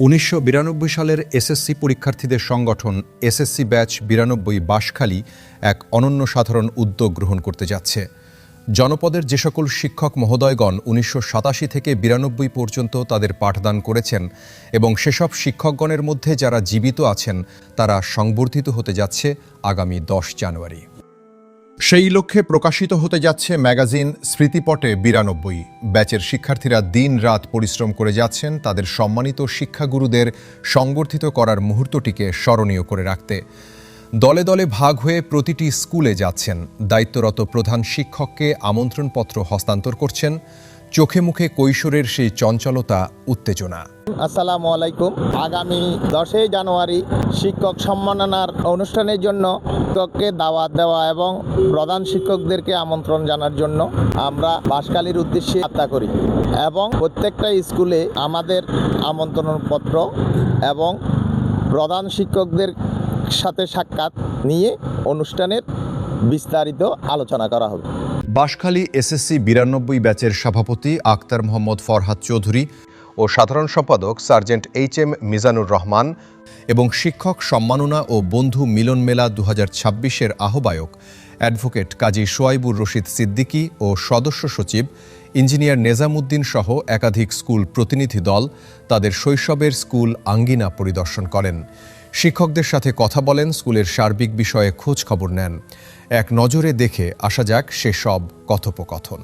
১৯৯২ সালের এসএসসি পরীক্ষার্থীদের সংগঠন এসএসসি ব্যাচ ৯২ বাঁশখালী এক অনন্য সাধারণ উদ্যোগ গ্রহণ করতে যাচ্ছে। জনপদের যে সকল শিক্ষক মহোদয়গণ ১৯৮৭ থেকে ৯২ পর্যন্ত তাদের পাঠদান করেছেন এবং সেসব শিক্ষকগণের মধ্যে যারা জীবিত আছেন তারা সংবর্ধিত হতে যাচ্ছে আগামী ১০ জানুয়ারি। সেই লক্ষ্যে প্রকাশিত হতে যাচ্ছে ম্যাগাজিন স্মৃতিপটে ৯২। ব্যাচের শিক্ষার্থীরা দিন রাত পরিশ্রম করে যাচ্ছেন তাদের সম্মানিত শিক্ষাগুরুদের সংবর্ধিত করার মুহূর্তটিকে স্মরণীয় করে রাখতে। দলে দলে ভাগ হয়ে প্রতিটি স্কুলে যাচ্ছেন, দায়িত্বরত প্রধান শিক্ষককে আমন্ত্রণপত্র হস্তান্তর করছেন। চোখে মুখে কৈশোরের সেই চঞ্চলতা, উত্তেজনা। আসসালামু আলাইকুম। আগামী 10 জানুয়ারি শিক্ষক সম্মাননার অনুষ্ঠানের জন্য শিক্ষককে দাওয়াত দেওয়া এবং প্রধান শিক্ষকদেরকে আমন্ত্রণ জানার জন্য আমরা বাঁশখালীর উদ্দেশ্যে যাত্রা করি এবং প্রত্যেকটা স্কুলে আমাদের আমন্ত্রণপত্র এবং প্রধান শিক্ষকদের সাথে সাক্ষাৎ নিয়ে অনুষ্ঠানের বিস্তারিত আলোচনা করা হবে। বাঁশখালী এসএসসি ৯২ ব্যাচের সভাপতি আক্তার মোহাম্মদ ফরহাদ চৌধুরী ও সাধারণ সম্পাদক সার্জেন্ট এইচ.এম. মিজানুর রহমান এবং শিক্ষক সম্মাননা ও বন্ধু মিলন মেলা ২০২৬-এর আহ্বায়ক অ্যাডভোকেট কাজী সোয়াইবুর রশিদ সিদ্দিকী ও সদস্য সচিব ইঞ্জিনিয়ার নেজামুদ্দিন সহ একাধিক স্কুল প্রতিনিধি দল তাদের শৈশবের স্কুল আঙ্গিনা পরিদর্শন করেন। শিক্ষকদের সাথে কথা বলেন, স্কুলের সার্বিক বিষয়ে খোঁজ খবর নেন। এক নজরে দেখে আসা যাক সেসব কথোপকথন।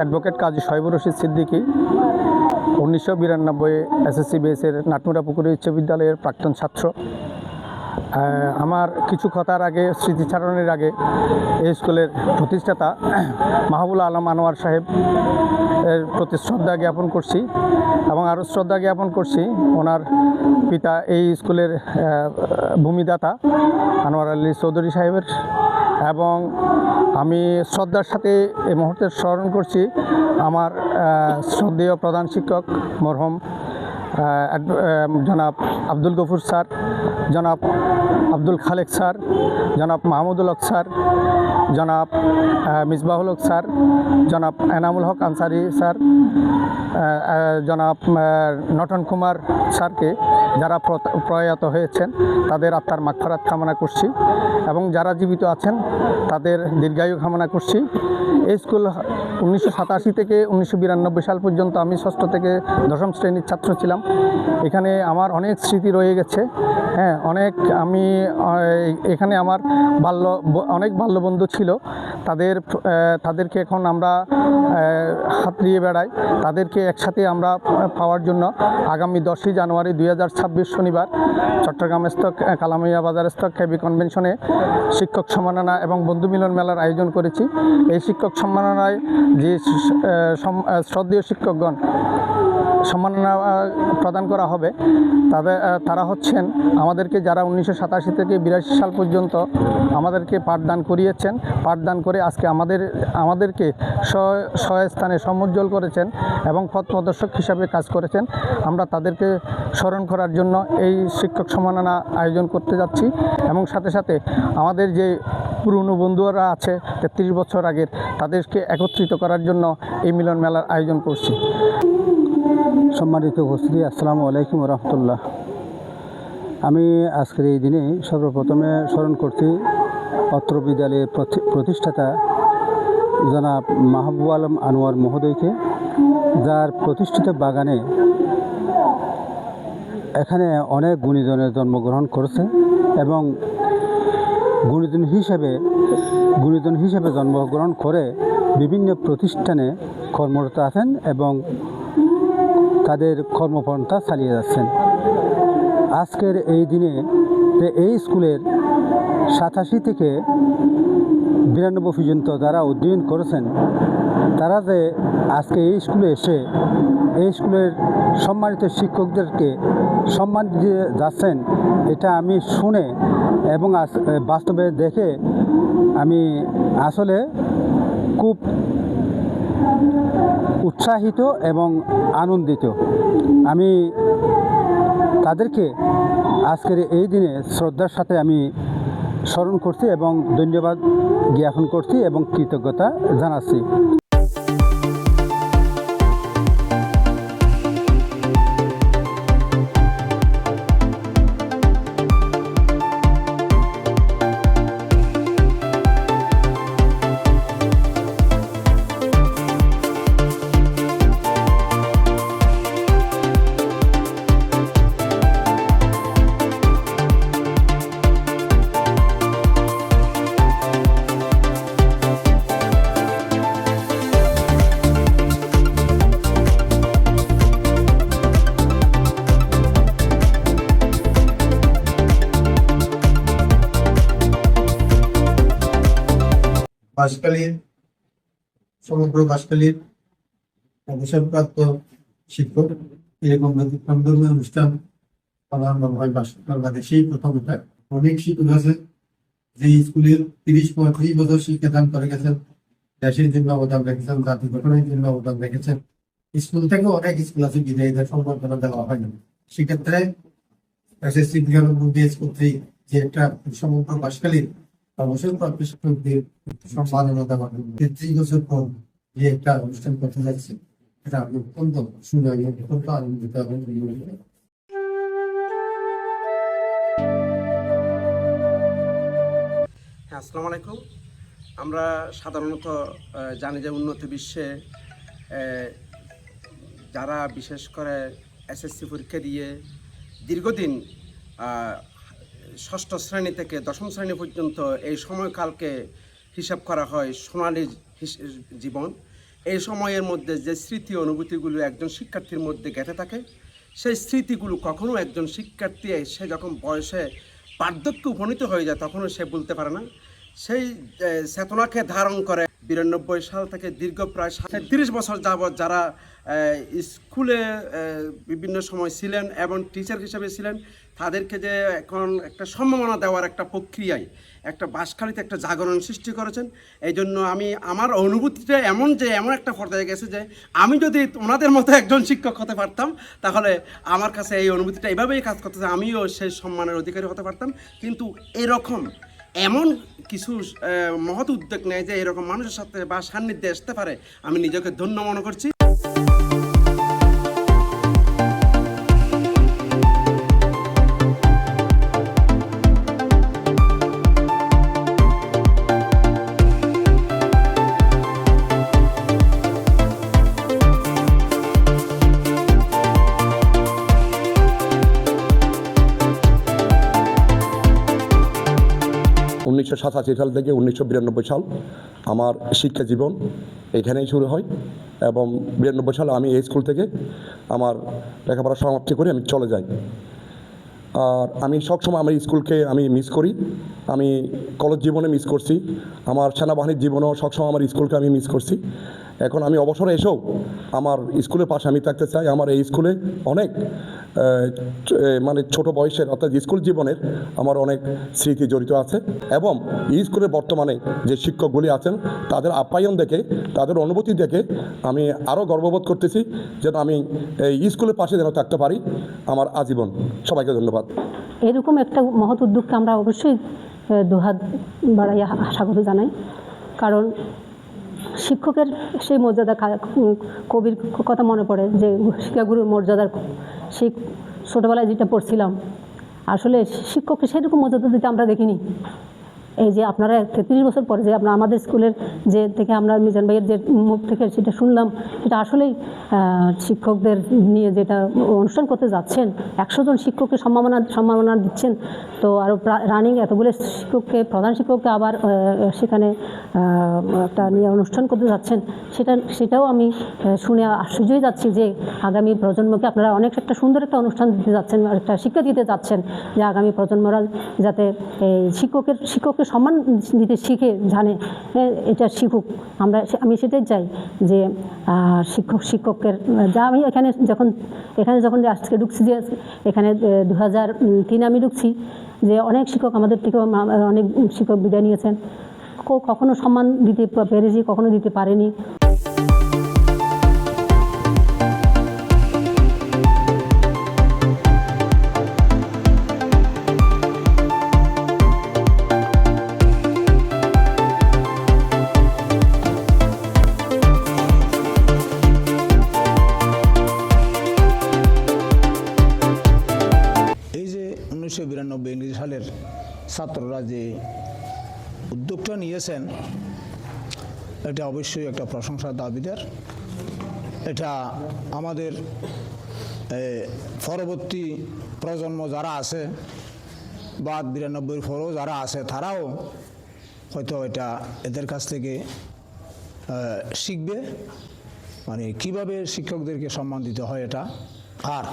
অ্যাডভোকেট কাজী সোয়াইবুর রশিদ সিদ্দিকী, ১৯৯২ এসএসসি বেসের নাটমুড়া পুকুরি উচ্চ বিদ্যালয়ের প্রাক্তন ছাত্র। আমার কিছু কথার আগে, স্মৃতিচারণের আগে এই স্কুলের প্রতিষ্ঠাতা মাহবুল আলম আনোয়ার সাহেব এর প্রতি শ্রদ্ধা জ্ঞাপন করছি এবং আরও শ্রদ্ধা জ্ঞাপন করছি ওনার পিতা এই স্কুলের ভূমিদাতা আনোয়ার আলী চৌধুরী সাহেবের। এবং আমি শ্রদ্ধার সাথে এই মুহূর্তে স্মরণ করছি আমার শ্রদ্ধেয় প্রধান শিক্ষক মরহুম জনাব আব্দুল গফুর স্যার, জনাব আব্দুল খালেক স্যার, জনাব মাহমুদুল হক স্যার, জনাব মিসবাহুল হক স্যার, জনাব এনামুল হক আনসারি স্যার, জনাব নটন কুমার স্যারকে, যারা প্রয়াত হয়েছেন তাদের আত্মার মাগফিরাত কামনা করছি এবং যারা জীবিত আছেন তাদের দীর্ঘায়ু কামনা করছি। এই স্কুল ১৯৮৭ থেকে ১৯৯২ সাল পর্যন্ত আমি ৬ষ্ঠ থেকে ১০ম শ্রেণীর ছাত্র ছিলাম। এখানে আমার অনেক স্মৃতি রয়ে গেছে। আমি এখানে আমার অনেক বাল্যবন্ধু ছিল। তাদেরকে এখন আমরা হাতড়িয়ে বেড়াই। তাদেরকে একসাথে আমরা পাওয়ার জন্য আগামী ১০ জানুয়ারি ২০২৬ শনিবার চট্টগ্রামস্থ কালামিয়া বাজারস্থ কেবি কনভেনশনে শিক্ষক সম্মাননা এবং বন্ধু মিলন মেলার আয়োজন করেছি। এই শিক্ষক সম্মাননায় যে শ্রদ্ধেয় শিক্ষকগণ সম্মাননা প্রদান করা হবে তারা হচ্ছেন আমাদেরকে যারা ১৯৮৭ থেকে ৮২ সাল পর্যন্ত আমাদেরকে পাঠদান করিয়েছেন, পাঠদান করে আজকে আমাদেরকে স্বস্থানে সমুজ্জ্বল করেছেন এবং পথ প্রদর্শক হিসাবে কাজ করেছেন। আমরা তাদেরকে স্মরণ করার জন্য এই শিক্ষক সম্মাননা আয়োজন করতে যাচ্ছি এবং সাথে সাথে আমাদের যে পুরনো বন্ধুরা আছে ৩৩ বছর আগের, তাদেরকে একত্রিত করার জন্য এই মিলন মেলার আয়োজন করছি। সম্মানিত উপস্থিতি, আসসালামু আলাইকুম রহমতুল্লাহ। আমি আজকের এই দিনে সর্বপ্রথমে স্মরণ করছি অত্র বিদ্যালয়ের প্রতিষ্ঠাতা জনাব মাহবুব আলম আনোয়ার মহোদয়কে, যার প্রতিষ্ঠিত বাগানে এখানে অনেক গুণীজনের জন্মগ্রহণ করেছে এবং গুণীজন হিসেবে জন্মগ্রহণ করে বিভিন্ন প্রতিষ্ঠানে কর্মরত আছেন এবং তাদের কর্মপন্থা চালিয়ে যাচ্ছেন। আজকের এই দিনে এই স্কুলের ৮৭ থেকে ৯২ পর্যন্ত যারা অধ্যয়ন করেছেন তারা যে আজকে এই স্কুলে এসে এই স্কুলের সম্মানিত শিক্ষকদেরকে সম্মান দিয়ে যাচ্ছেন, এটা আমি শুনে এবং বাস্তবে দেখে আমি আসলে খুব উৎসাহিত এবং আনন্দিত। আমি তাদেরকে আজকের এই দিনে শ্রদ্ধার সাথে আমি স্মরণ করছি এবং ধন্যবাদ জ্ঞাপন করছি এবং কৃতজ্ঞতা জানাচ্ছি। বাঁশখালীর সমগ্র বাঁশখালীর অবসরপ্রাপ্ত শিক্ষক এরকম ব্যতিক্রমধর্মী অনুষ্ঠান পালন হয় বাংলাদেশেই প্রথম এটা। অনেক শিক্ষক আছে যে স্কুলের ৩০-৩৫ বছর শিক্ষাদান করে গেছেন, দেশের জন্য অবদান রেখেছেন, জাতি গঠনের জন্য অবদান রেখেছেন। স্কুল থেকেও অনেক স্কুল আছে বিদায়ীদের সম্বর্ধনা দেওয়া হয় না। সেক্ষেত্রে এসএসসি ৯২ কর্তৃক যে একটা সমগ্র বাঁশখালীর অবসরপ্রাপ্ত শিক্ষকদের সম্মাননা দেওয়া ৩৩ বছর পর যে একটা অনুষ্ঠান করতে যাচ্ছে, এটা আমি অত্যন্ত সুন্দর অত্যন্ত আনন্দিত এবং হ্যাঁ, আসসালামু আলাইকুম। আমরা সাধারণত জানি যে উন্নত বিশ্বে যারা বিশেষ করে এসএসসি পরীক্ষা দিয়ে দীর্ঘদিন ষষ্ঠ শ্রেণী থেকে দশম শ্রেণী পর্যন্ত এই সময়কালকে হিসাব করা হয় সোনালী জীবন। এই সময়ের মধ্যে যে স্মৃতি অনুভূতিগুলো একজন শিক্ষার্থীর মধ্যে গেঁথে থাকে, সেই স্মৃতিগুলো কখনো একজন শিক্ষার্থী সে যখন বয়সে বার্ধক্যে উপনীত হয়ে যায় তখনও সে বলতে পারে না। সেই চেতনাকে ধারণ করে ৯২ সাল থেকে দীর্ঘ প্রায় ৩৭ বছর যাবৎ যারা স্কুলে বিভিন্ন সময় ছিলেন এবং টিচার হিসেবে ছিলেন, তাদেরকে যে এখন একটা সম্মাননা দেওয়ার একটা প্রক্রিয়ায় একটা বাঁশখালীতে একটা জাগরণ সৃষ্টি করেছেন। এই জন্য আমার অনুভূতিটা এমন একটা পর্যায়ে গেছে যে আমি যদি ওনাদের মতো একজন শিক্ষক হতে পারতাম তাহলে আমার কাছে এই অনুভূতিটা এভাবেই কাজ করতেছে, আমিও সেই সম্মানের অধিকারী হতে পারতাম। কিন্তু এমন কিছু মহৎ উদ্যোগ নেয় যে এরকম মানুষের সাথে বা সান্নিধ্যে আসতে পারে, আমি নিজেকে ধন্য মনে করছি। উনিশশো ৮৭ সাল থেকে ১৯৯২ সাল আমার শিক্ষা জীবন এখানেই শুরু হয় এবং ৯২ সালে আমি এই স্কুল থেকে আমার লেখাপড়া সমাপ্তি করে আমি চলে যাই। আর আমি সবসময় আমার স্কুলকে আমি মিস করি। আমি কলেজ জীবনে মিস করছি, আমার সেনাবাহিনীর জীবনেও সবসময় আমার স্কুলকে আমি মিস করছি। এখন আমি অবসরে এসেও আমার স্কুলের পাশে আমি থাকতে চাই। আমার এই স্কুলে অনেক মানে ছোট বয়সের অর্থাৎ স্কুল জীবনের আমার অনেক স্মৃতি জড়িত আছে এবং এই স্কুলের বর্তমানে যে শিক্ষকগুলি আছেন তাদের আপ্যায়ন দেখে, তাদের অনুভূতি দেখে আমি আরও গর্ববোধ করতেছি যেন আমি এই স্কুলের পাশে যেন থাকতে পারি আমার আজীবন। সবাইকে ধন্যবাদ। এরকম একটা মহৎ উদ্যোগকে আমরা অবশ্যই দুহাত বাড়াইয়া স্বাগত জানাই, কারণ শিক্ষকের সেই মর্যাদা, কবির কথা মনে পড়ে যে শিক্ষাগুরুর মর্যাদার, সেই ছোটোবেলায় যেটা পড়ছিলাম, আসলে শিক্ষককে সেরকম মর্যাদা দিতে আমরা দেখিনি। এই যে আপনারা ৩৩ বছর পরে যে আমাদের স্কুলের যে থেকে আমরা মিজান ভাইয়ের যে মুখ থেকে সেটা শুনলাম, সেটা আসলেই শিক্ষকদের নিয়ে যেটা অনুষ্ঠান করতে যাচ্ছেন, ১০০ জন শিক্ষককে সম্মাননা দিচ্ছেন, তো আরও রানিং এতগুলো শিক্ষককে, প্রধান শিক্ষককে আবার সেখানে একটা নিয়ে অনুষ্ঠান করতে যাচ্ছেন, সেটাও আমি শুনে আশ্চর্যই যাচ্ছি যে আগামী প্রজন্মকে আপনারা অনেক একটা সুন্দর একটা অনুষ্ঠান দিতে যাচ্ছেন, একটা শিক্ষা দিতে যাচ্ছেন যে আগামী প্রজন্মরা যাতে শিক্ষকের সম্মান দিতে শিখে জানে, এটা শিখুক। আমি সেটাই চাই যে শিক্ষকের যা আমি এখানে যখন আজকে ঢুকছি, যে এখানে 2003 আমি ঢুকছি, যে অনেক শিক্ষক আমাদের থেকে অনেক শিক্ষক বিদায় নিয়েছেন, কখনো সম্মান দিতে পেরেছি, কখনো দিতে পারেনি। এই যে 1992 সালের ছাত্ররা যে উদ্যোগটা নিয়েছেন, এটা অবশ্যই একটা প্রশংসার দাবিদার। এটা আমাদের পরবর্তী প্রজন্ম যারা আছে বা 92 পরেও যারা আছে, তারাও হয়তো এদের কাছ থেকে শিখবে, মানে কিভাবে শিক্ষকদেরকে সম্মান দিতে হয় এটা। আর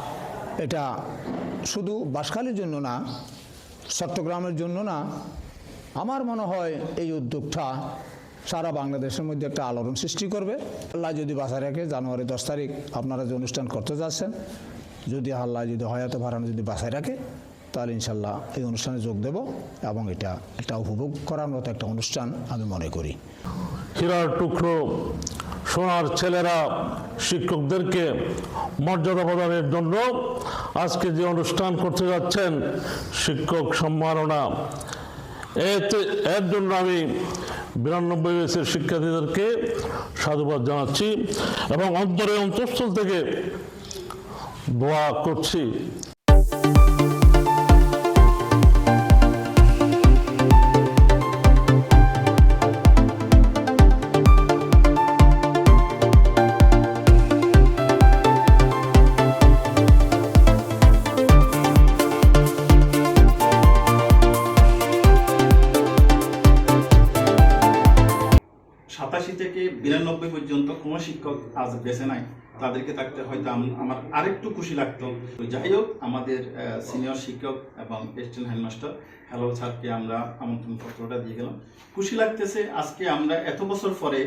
এটা শুধু বাঁশখালীর জন্য না, চট্টগ্রামের জন্য না, আমার মনে হয় এই উদ্যোগটা সারা বাংলাদেশের মধ্যে একটা আলোড়ন সৃষ্টি করবে। আল্লাহ যদি বাঁচায় রাখে, জানুয়ারি 10 তারিখ আপনারা যে অনুষ্ঠান করতে যাচ্ছেন, যদি আল্লাহ যদি হয়াতে ভাড়ানো যদি বাঁচায় রাখে, তাহলে ইনশাল্লাহ এই অনুষ্ঠানে যোগ দেব এবং এটা একটা উপভোগ করার মতো একটা অনুষ্ঠান আমি মনে করি। হীরার টুকরো সোনার ছেলেরা শিক্ষকদেরকে মর্যাদা প্রদানের জন্য আজকে যে অনুষ্ঠান করতে যাচ্ছেন, শিক্ষক সম্মাননা, এর জন্য আমি 92 ব্যাচের শিক্ষার্থীদেরকে সাধুবাদ জানাচ্ছি এবং অন্তঃস্থল থেকে দোয়া করছি। থেকে 92 পর্যন্ত কোনো শিক্ষক আজ বেঁচে নাই, তাদেরকে থাকতে হয়তো আমার আরেকটু খুশি লাগতো। যাই হোক, আমাদের সিনিয়র শিক্ষক এবং অ্যাসিস্ট্যান্ট হেডমাস্টার হ্যালো স্যারকে আমরা আমন্ত্রণ পত্রটা দিয়ে গেলাম। খুশি লাগতেছে আজকে আমরা এত বছর পরে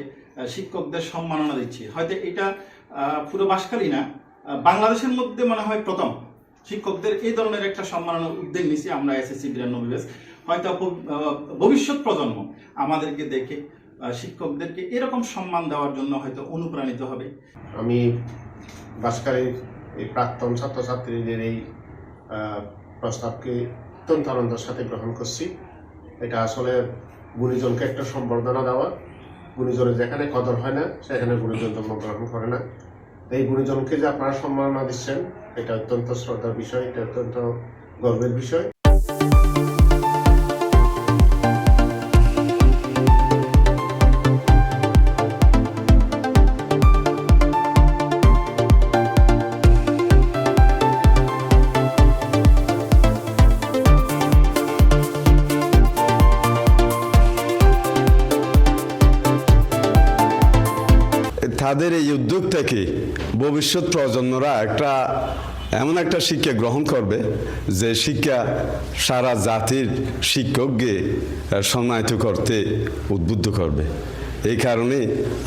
শিক্ষকদের সম্মাননা দিচ্ছি। হয়তো এটা পুরো বাঁশখালী না, বাংলাদেশের মধ্যে মনে হয় প্রথম শিক্ষকদের এই ধরনের একটা সম্মাননার উদ্যোগ নিচ্ছি আমরা এসএসসি 92 ব্যাচ। হয়তো ভবিষ্যৎ প্রজন্ম আমাদেরকে দেখে শিক্ষকদেরকে এরকম সম্মান দেওয়ার জন্য হয়তো অনুপ্রাণিত হবে। আমি বাঁশখালীর এই প্রাক্তন ছাত্রছাত্রীদের এই প্রস্তাবকে অত্যন্ত আনন্দের সাথে গ্রহণ করছি। এটা আসলে গুণীজনকে একটা সম্বর্ধনা দেওয়া। গুণীজনের যেখানে কদর হয় না, সেখানে গুণীজন জন্মগ্রহণ করে না। এই গুণীজনকে যে আপনারা সম্মাননা দিচ্ছেন, এটা অত্যন্ত শ্রদ্ধার বিষয়, এটা অত্যন্ত গর্বের বিষয়। তাদের এই উদ্যোগ থেকে ভবিষ্যৎ প্রজন্মরা এমন একটা শিক্ষা গ্রহণ করবে, যে শিক্ষা সারা জাতির শিক্ষককে সম্মানিত করতে উদ্বুদ্ধ করবে। এই কারণে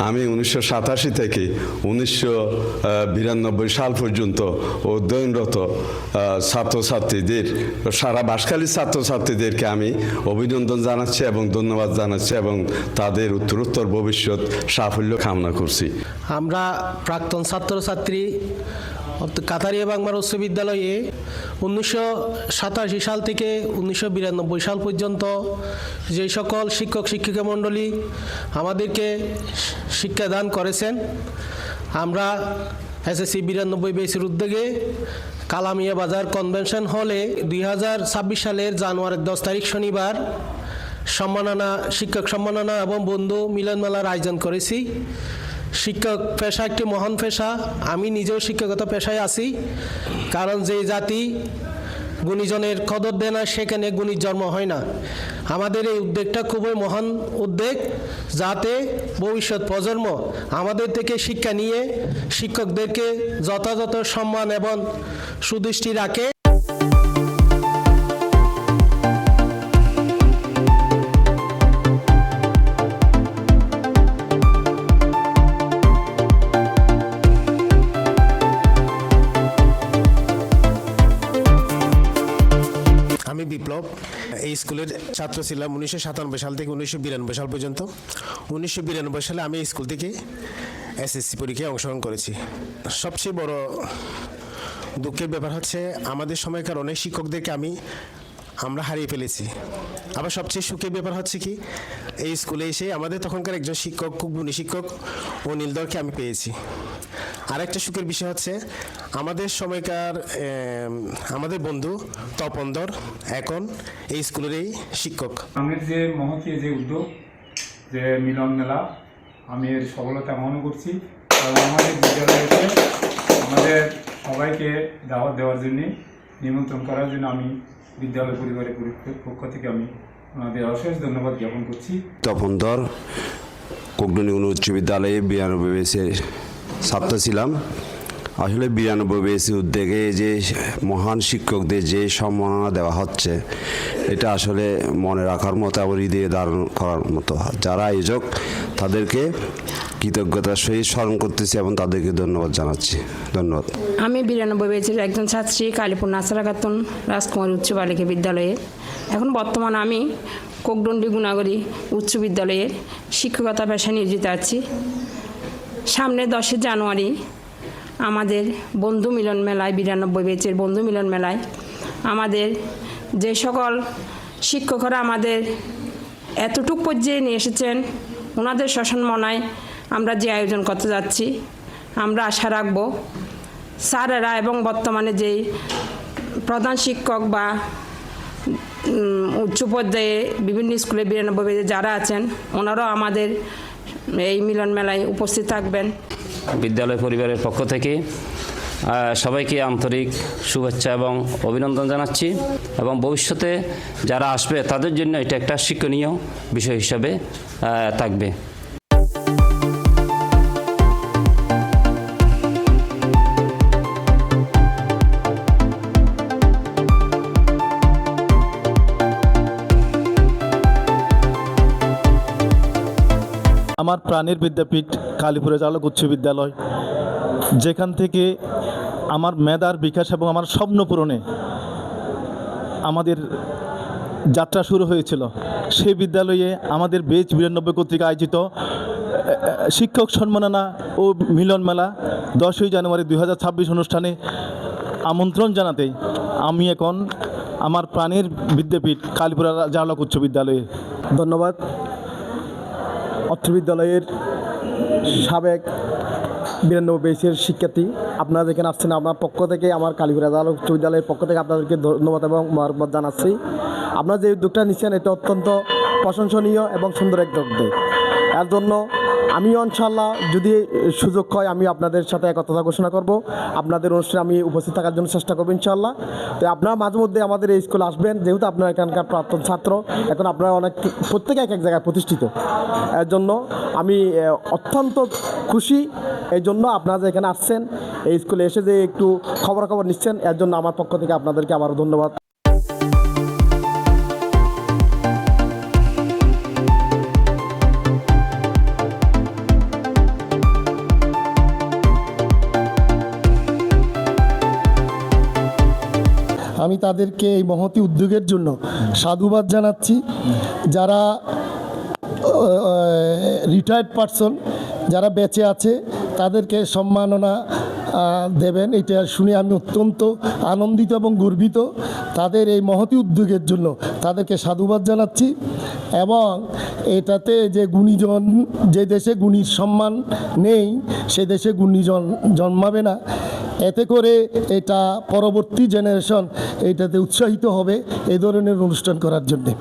আমি 1987 থেকে 1992 সাল পর্যন্ত অধ্যয়নরত ছাত্রছাত্রীদের, সারা বাঁশখালীর ছাত্রছাত্রীদেরকে আমি অভিনন্দন জানাচ্ছি এবং ধন্যবাদ জানাচ্ছি এবং তাদের উত্তরোত্তর ভবিষ্যৎ সাফল্য কামনা করছি। আমরা প্রাক্তন ছাত্রছাত্রী কাতারিয়া বাংলার উচ্চ বিদ্যালয়ে 1987 সাল থেকে 1992 সাল পর্যন্ত যে সকল শিক্ষক শিক্ষিকা মণ্ডলী আমাদেরকে শিক্ষাদান করেছেন, আমরা এসএসসি 92 ব্যাচের উদ্যোগে কালামিয়া বাজার কনভেনশন হলে 2026 সালের জানুয়ারি 10 তারিখ শনিবার শিক্ষক সম্মাননা এবং বন্ধু মিলন মেলার আয়োজন করেছি। শিক্ষক পেশা একটি মহান পেশা। আমি নিজেও শিক্ষকতা পেশায় আছি, কারণ যে জাতি গুণীজনের কদর দেয় না, সেখানে গুণীর জন্ম হয় না। আমাদের এই উদ্যোগটা খুবই মহান উদ্যোগ, যাতে ভবিষ্যৎ প্রজন্ম আমাদের থেকে শিক্ষা নিয়ে শিক্ষকদেরকে যথাযথ সম্মান এবং সুদৃষ্টি রাখে। বিপ্লব। এই স্কুলের ছাত্র ছিলাম 1997 সাল থেকে 1992 সাল পর্যন্ত। 1992 সালে আমি এই স্কুল থেকে এসএসসি পরীক্ষায় অংশগ্রহণ করেছি। সবচেয়ে বড় দুঃখের ব্যাপার হচ্ছে আমাদের সময়কার অনেক শিক্ষকদেরকে আমরা হারিয়ে ফেলেছি। আবার সবচেয়ে সুখের ব্যাপার হচ্ছে কি, এই স্কুলে এসে আমাদের তখনকার একজন শিক্ষক, খুব গুণী শিক্ষক অনিল দরকে আমি পেয়েছি। আরেকটা সুখের বিষয় হচ্ছে আমাদের সময়কার আমাদের বন্ধু তপন দর এখন এই স্কুলেরই শিক্ষক। আমাদের যে মহতী যে উদ্যোগ, যে মিলন মেলা, আমি এর সফলতা মনে করছি। এবং আমাদের বিদ্যালয়কে আমাদের সবাইকে দাওয়াত দেওয়ার জন্য, নিমন্ত্রণ করার জন্য আমি বিদ্যালয় পরিবারের পক্ষ থেকে আমি ওনাদের অশেষ ধন্যবাদ জ্ঞাপন করছি। তপন দর, কোকডনি উচ্চ বিদ্যালয়ে 92 বেসের ছাত্র ছিলাম। আসলে 92 বেসের উদ্যোগে যে মহান শিক্ষকদের যে সম্মাননা দেওয়া হচ্ছে, এটা আসলে মনে রাখার মতো এবং হৃদয়ে ধারণ করার মতো। যারা আয়োজক তাদেরকে কৃতজ্ঞতার সহিত স্মরণ করতেছি এবং তাদেরকে ধন্যবাদ জানাচ্ছি। ধন্যবাদ। আমি 92 বেচের একজন ছাত্রী, কালীপুর নাসারা খাতুন রাজকুমারী উচ্চ বালিকা বিদ্যালয়ের। এখন বর্তমানে আমি কোকডন্ডি গুণাগরী উচ্চ বিদ্যালয়ের শিক্ষকতা পেশায় নিয়োজিত আছি। সামনে 10 জানুয়ারি আমাদের বন্ধু মিলন মেলায়, 92 বেচের বন্ধু মিলন মেলায় আমাদের যে সকল শিক্ষকরা আমাদের এতটুক পর্যায়ে নিয়ে এসেছেন, ওনাদের সম্মানায় আমরা যে আয়োজন করতে যাচ্ছি, আমরা আশা রাখব স্যারেরা এবং বর্তমানে যেই প্রধান শিক্ষক বা উচ্চ পর্যায়ে বিভিন্ন স্কুলে 92 বেচে যারা আছেন, ওনারাও আমাদের এই মিলন মেলায় উপস্থিত থাকবেন। বিদ্যালয় পরিবারের পক্ষ থেকে সবাইকে আন্তরিক শুভেচ্ছা এবং অভিনন্দন জানাচ্ছি এবং ভবিষ্যতে যারা আসবে তাদের জন্য এটা একটা শিক্ষণীয় বিষয় হিসাবে থাকবে। আমার প্রাণের বিদ্যাপীঠ কালীপুরে চালক উচ্চ বিদ্যালয়, যেখান থেকে আমার মেধার বিকাশ এবং আমার স্বপ্ন পূরণে আমাদের যাত্রা শুরু হয়েছিল। সেই বিদ্যালয়ে আমাদের বেচ 92 কর্তৃক আয়োজিত শিক্ষক সম্মাননা ও মিলন মেলা 10 জানুয়ারি 2026 অনুষ্ঠানে আমন্ত্রণ জানাতে আমি এখন আমার প্রাণের বিদ্যাপীঠ কালীপুরা চালক উচ্চ বিদ্যালয়ে। ধন্যবাদ। অত্র বিদ্যালয়ের সাবেক 92 বেচের শিক্ষার্থী, আপনারা যেখানে আসছেন, আপনার পক্ষ থেকে, আমার কালীপুরা চালক উচ্চ বিদ্যালয়ের পক্ষ থেকে আপনাদেরকে ধন্যবাদ এবং মোবারকবাদ জানাচ্ছি। আপনারা যে উদ্যোগটা নিচ্ছেন এটা অত্যন্ত প্রশংসনীয় এবং সুন্দর একটা উদ্যোগ। এর জন্য আমিও ইনশাআল্লাহ যদি সুযোগ হয় আমি আপনাদের সাথে একতা ঘোষণা করব, আপনাদের অনুষ্ঠানে আমি উপস্থিত থাকার জন্য চেষ্টা করবো ইনশাআল্লাহ। তো আপনারা মাঝে মধ্যে আমাদের এই স্কুলে আসবেন, যেহেতু আপনারা এখানকার প্রাক্তন ছাত্র, এখন আপনারা অনেক প্রত্যেকে এক এক জায়গায় প্রতিষ্ঠিত। এর জন্য আমি অত্যন্ত খুশি। এই জন্য আপনারা যে এখানে আসছেন, এই স্কুলে এসে যে একটু খবর নিচ্ছেন, এর জন্য আমার পক্ষ থেকে আপনাদেরকে আবারও ধন্যবাদ। আমি তাদেরকে এই মহতী উদ্যোগের জন্য সাধুবাদ জানাচ্ছি। যারা রিটায়ার্ড পারসন, যারা বেঁচে আছে, তাদেরকে সম্মাননা দেবেন, এটা শুনে আমি অত্যন্ত আনন্দিত এবং গর্বিত। তাদের এই মহতী উদ্যোগের জন্য তাদেরকে সাধুবাদ জানাচ্ছি। এবং এটাতে যে গুণীজন, যে দেশে গুণীর সম্মান নেই সে দেশে গুণীজন জন্মাবে না। এতে করে এটা পরবর্তী জেনারেশন এটাতে উৎসাহিত হবে এই ধরনের অনুষ্ঠান করার জন্যে।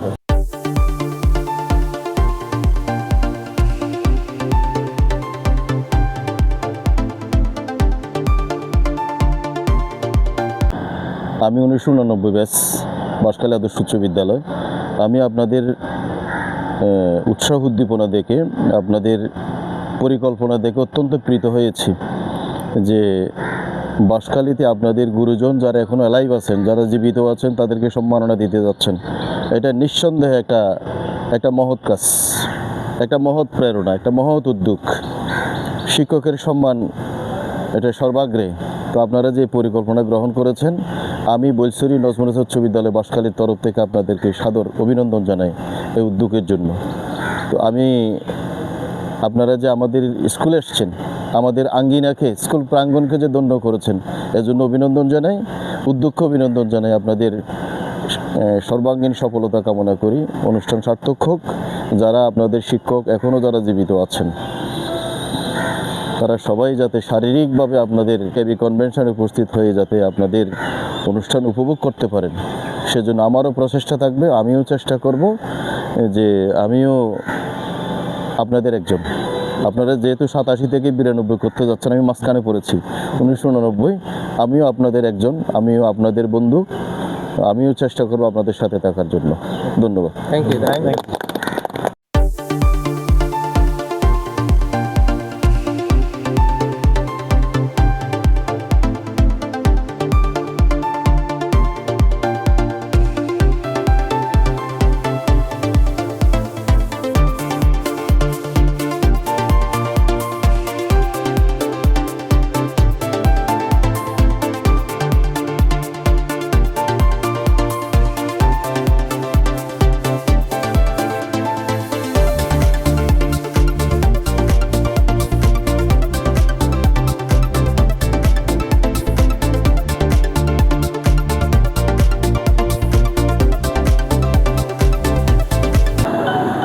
আমি 1989 ব্যাচ, বাঁশখালী আদর্শ উচ্চ বিদ্যালয়। আমি আপনাদের উৎসাহ উদ্দীপনা দেখে, আপনাদের পরিকল্পনা দেখে অত্যন্ত প্রীত হয়েছি যে বাঁশখালীতে আপনাদের গুরুজন যারা এখনও অ্যালাইভ আছেন, যারা জীবিত আছেন, তাদেরকে সম্মাননা দিতে যাচ্ছেন। এটা নিঃসন্দেহে একটা মহৎ কাজ, একটা মহৎ প্রেরণা, একটা মহৎ উদ্যোগ। শিক্ষকের সম্মান এটা সর্বাগ্রে। তো আপনারা যে পরিকল্পনা গ্রহণ করেছেন আমি বৈলসরি নজমুল উচ্চ বিদ্যালয় বাঁশখালীর তরফ থেকে আপনাদেরকে সাদর অভিনন্দন জানাই এই উদ্যোগের জন্য। তো আমি আপনারা যে আমাদের স্কুলে এসছেন, আমাদের আঙ্গিনাকে, স্কুল প্রাঙ্গণকে যে ধন্য করেছেন, এজন্য অভিনন্দন জানাই, উদ্যোগকে অভিনন্দন জানাই। আপনাদের সর্বাঙ্গীন সফলতা কামনা করি, অনুষ্ঠান সার্থক হোক। যারা আপনাদের শিক্ষক এখনও যারা জীবিত আছেন, তারা সবাই যাতে শারীরিকভাবে আপনাদের কেবি কনভেনশনে উপস্থিত হয়ে যাতে আপনাদের অনুষ্ঠান উপভোগ করতে পারেন, সেজন্য আমারও প্রচেষ্টা থাকবে। আমিও চেষ্টা করব যে আমিও আপনাদের একজন। আপনারা যেহেতু 87 থেকে 92 করতে যাচ্ছেন, আমি মাঝখানে পড়েছি 1989, আমিও আপনাদের একজন, আমিও আপনাদের বন্ধু, আমিও চেষ্টা করব আপনাদের সাথে থাকার জন্য। ধন্যবাদ। Thank you.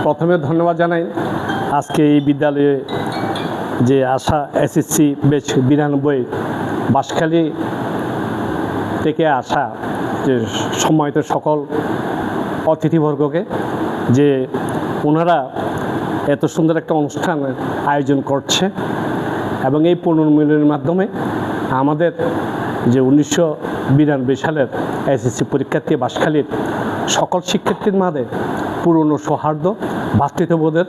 প্রথমে ধন্যবাদ জানাই আজকে এই বিদ্যালয়ে যে আসা এসএসসি ব্যাচ 92 বাঁশখালী থেকে আসা যে সম্মানিত সকল অতিথিবর্গকে, যে ওনারা এত সুন্দর একটা অনুষ্ঠান আয়োজন করছে এবং এই পুনর্মিলনের মাধ্যমে আমাদের যে 1992 সালের এসএসসি পরীক্ষার্থী বাঁশখালীর সকল শিক্ষার্থীর মাঝে পুরনো সৌহার্দ্য, ভ্রাতৃত্ববোধের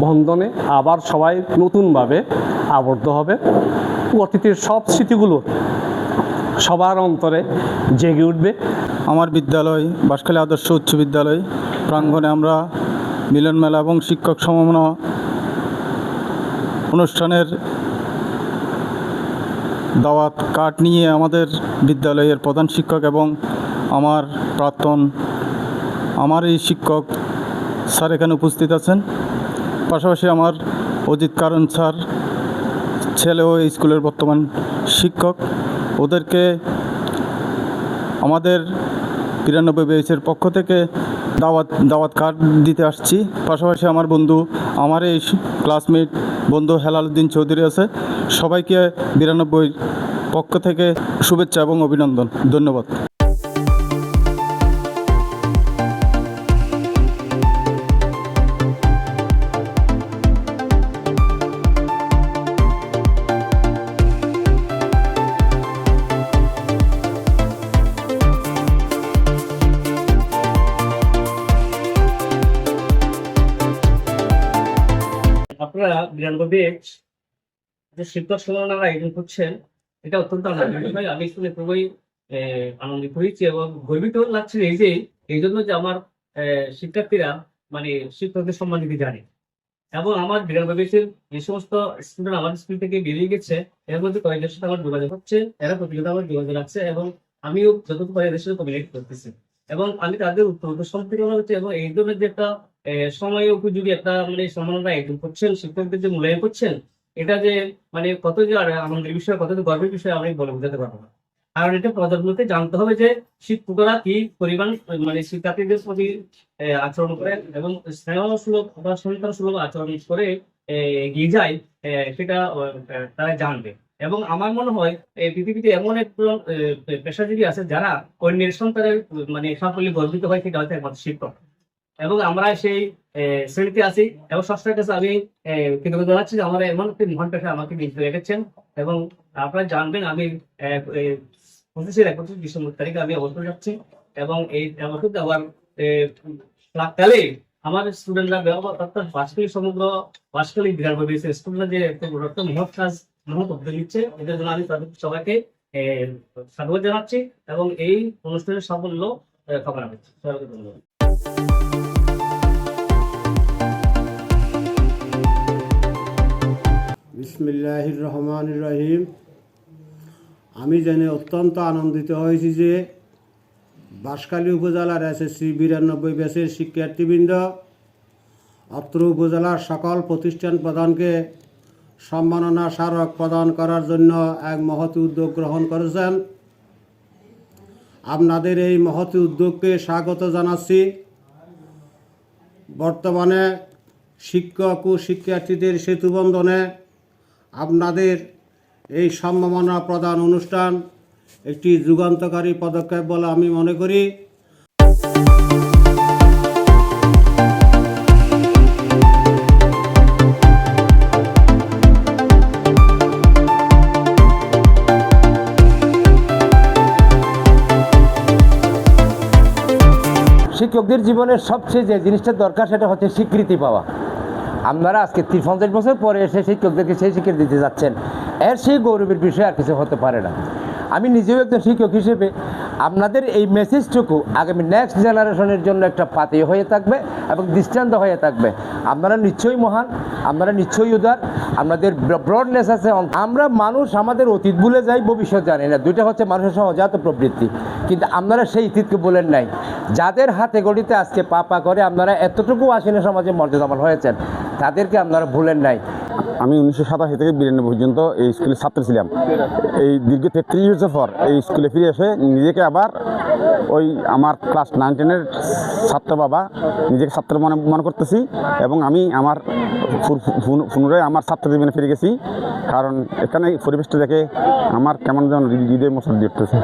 বন্ধনে আবার সবাই নতুনভাবে আবদ্ধ হবে। অতীতের সব স্মৃতিগুলো সবার অন্তরে জেগে উঠবে। আমার বিদ্যালয় বাঁশখালী আদর্শ উচ্চ বিদ্যালয় প্রাঙ্গণে আমরা মিলন মেলা এবং শিক্ষক সমন্বয় অনুষ্ঠানের দাওয়াত কার্ড নিয়ে আমাদের বিদ্যালয়ের প্রধান শিক্ষক এবং আমার প্রাক্তন আমার এই শিক্ষক স্যার এখানে উপস্থিত আছেন। পাশাপাশি আমার অজিত কারণ স্যার ছেলেও এই স্কুলের বর্তমান শিক্ষক, ওদেরকে আমাদের 93 ব্যাচের পক্ষ থেকে দাওয়াত কার্ড দিতে আসছি। পাশাপাশি আমার বন্ধু, আমার এই ক্লাসমেট বন্ধু হেলালুদ্দিন চৌধুরী আছে, সবাইকে 92 পক্ষ থেকে শুভেচ্ছা এবং অভিনন্দন। ধন্যবাদ। আপনারা 92 ব্যাচ যে শিক্ষক সম্মেলনের আয়োজন করছেন, এটা অত্যন্ত আনন্দের বিষয়। আমি শুনে খুবই আনন্দিত হয়েছি এবং গর্বিত লাগছে এই জন্য যে আমার শিক্ষার্থীরা মানে শিক্ষকদের সম্মান দিতে জানে এবং আমার 92 ব্যাচের যে সমস্ত স্টুডেন্ট আমার স্কুল থেকে বেরিয়ে গেছে, এর মধ্যে কয়েকজনের সাথে আমার যোগাযোগ হচ্ছে, এরা প্রতিযোগিতা আমার যোগাযোগ রাখছে এবং আমিও যতটুকু পারি এদের সাথে কমিউনিকেট করতেছি এবং আমি তাদের উত্তর সম্পর্কে মনে হচ্ছে এবং এই ধরনের যে একটা সময় উপযোগী একটা মানে সম্মাননা আয়োজন করছেন, শিক্ষকদের যে মূল্যায়ন করছেন, এটা যে মানে কত যে আনন্দের বিষয়, কত যে গর্বের বিষয় আমি বলে বোঝাতে পারবো না। কারণ এটা প্রজন্মকে জানতে হবে যে শিক্ষকরা কি পরিমাণ মানে শিক্ষার্থীদের প্রতি আচরণ করে এবং স্নেহসুলভ বা সন্তানসুলভ আচরণ করে এগিয়ে যায়, সেটা তারা জানবে। এবং আমার মনে হয় এই পৃথিবীতে এমন একজন পেশাজীবী আছে যারা অন্যের সন্তানের মানে সাফল্যে গর্বিত হয়, সেটা হচ্ছে একমাত্র শিক্ষক। এবং আমরা সেই শ্রেণীতে আছি এবং সংস্থার কাছে আমি কৃতজ্ঞতা জানাচ্ছি যে আমার এমন একটি মহান পেশা আমাকে নিয়োজিত রেখেছেন। এবং আপনারা জানবেন আমি 25 ডিসেম্বর তারিখে আমি অবসর যাচ্ছি এবং এই অবসর যাওয়ার কালে আমার স্টুডেন্টরা অর্থাৎ বাঁশখালী সমগ্র বাঁশখালী 92 ব্যাচের স্টুডেন্টরা যে মহৎ কাজ মহৎ উদ্যোগ নিচ্ছে, এদের জন্য আমি তাদের সবাইকে সাধুবাদ জানাচ্ছি এবং এই অনুষ্ঠানের সাফল্য কামনা করছি। সবাইকে ধন্যবাদ। বিসমিল্লাহির রহমানির রহিম। আমি জেনে অত্যন্ত আনন্দিত হয়েছি যে বাঁশখালী উপজেলার এসএসসি 92 ব্যাচের শিক্ষার্থীবৃন্দ অত্র উপজেলার সকল প্রতিষ্ঠান প্রধানকে সম্মাননা স্মারক প্রদান করার জন্য এক মহৎ উদ্যোগ গ্রহণ করেছেন। আপনাদের এই মহৎ উদ্যোগকে স্বাগত জানাচ্ছি। বর্তমানে শিক্ষক ও শিক্ষার্থীদের সেতুবন্ধনে আপনাদের এই সম্মাননা প্রদান অনুষ্ঠান একটি যুগান্তকারী পদক্ষেপ বলে আমি মনে করি। শিক্ষকদের জীবনের সবচেয়ে যে জিনিসটা দরকার সেটা হচ্ছে স্বীকৃতি পাওয়া। আপনারা আজকে 50 বছর পরে এসে শিক্ষকদেরকে সেই স্বীকৃতি দিতে যাচ্ছেন, এর সেই গৌরবের বিষয় আর কিছু হতে পারে না। আমি নিজেও একজন শিক্ষক হিসেবে আপনাদের এই মেসেজটুকু আগামী নেক্সট জেনারেশনের জন্য একটা পাতি হয়ে থাকবে এবং দৃষ্টান্ত হয়ে থাকবে। আপনারা নিশ্চয়ই মহান, আপনারা নিশ্চয়ই উদার, আপনাদের ব্রডনেস আছে। আমরা মানুষ আমাদের অতীত ভুলে যাই, ভবিষ্যৎ জানি না, দুইটা হচ্ছে মানুষের সহজাত প্রবৃত্তি। কিন্তু আপনারা সেই অতীতকে বলেন নাই। যাদের হাতে গড়িতে আজকে পা করে আপনারা এতটুকু আসীনে সমাজে মর্যাদাবান হয়েছেন, তাদেরকে আপনারা ভুলেন নাই। আমি 1987 থেকে 92 পর্যন্ত এই স্কুলের ছাত্র ছিলাম। এই দীর্ঘ 33 বছর পর এই স্কুলে ফিরে এসে নিজেকে আবার ওই আমার ক্লাস 9-10-এর ছাত্র বাবা নিজেকে ছাত্র মনে করতেছি এবং আমি আমার পুনরায় আমার ছাত্র জীবনে ফিরে গেছি। কারণ এখানে পরিবেশটা দেখে আমার কেমন যেন হৃদয়ের মতো দেখতেছে।